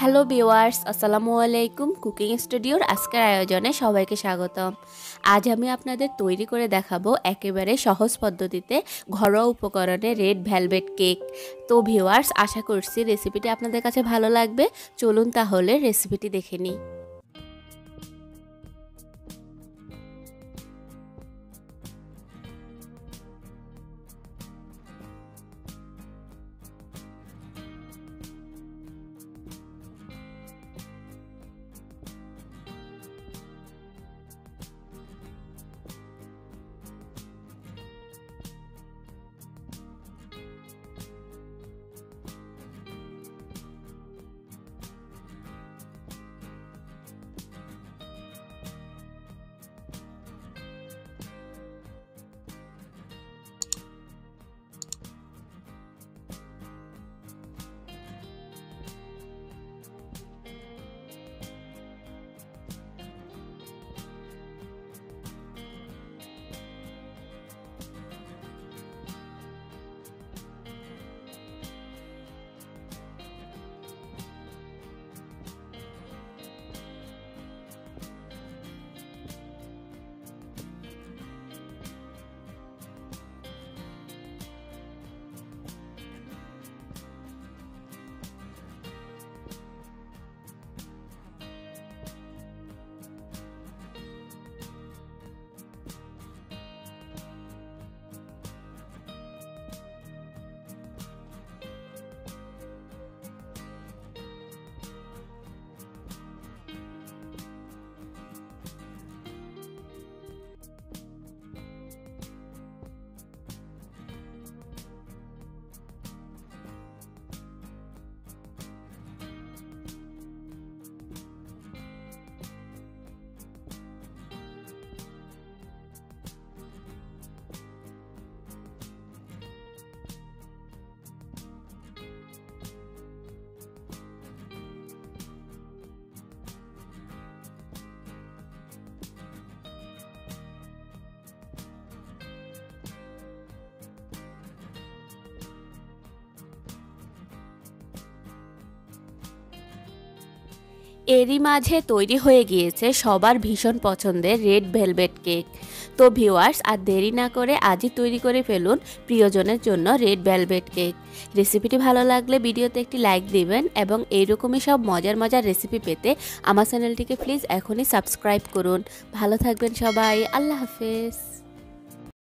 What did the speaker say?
Hello viewers, আসসালামু আলাইকুম। Cooking স্টুডিওর আজকের আয়োজনে সবাইকে স্বাগতম। আজ আমি আপনাদের তৈরি করে দেখাবো একেবারে সহজ পদ্ধতিতে ঘরোয়া উপকরণে রেড ভেলভেট কেক। তো ভিউয়ার্স, আশা করছি রেসিপিটি আপনাদের কাছে ভালো লাগবে। চলুন তাহলে রেসিপিটি দেখে নিই। এরই মাঝে তৈরি হয়ে গিয়েছে সবার ভীষণ পছন্দের রেড ভেলভেট কেক। তো ভিউয়ার্স, আর দেরি না করে আজই তৈরি করে ফেলুন প্রিয়জনের জন্য রেড ভেলভেট কেক। রেসিপিটি ভালো লাগলে ভিডিওতে একটি লাইক দিবেন এবং এইরকমই সব মজার মজার রেসিপি পেতে আমার চ্যানেলটিকে প্লিজ এখনই সাবস্ক্রাইব করুন। ভালো থাকবেন সবাই, আল্লাহ হাফেজ।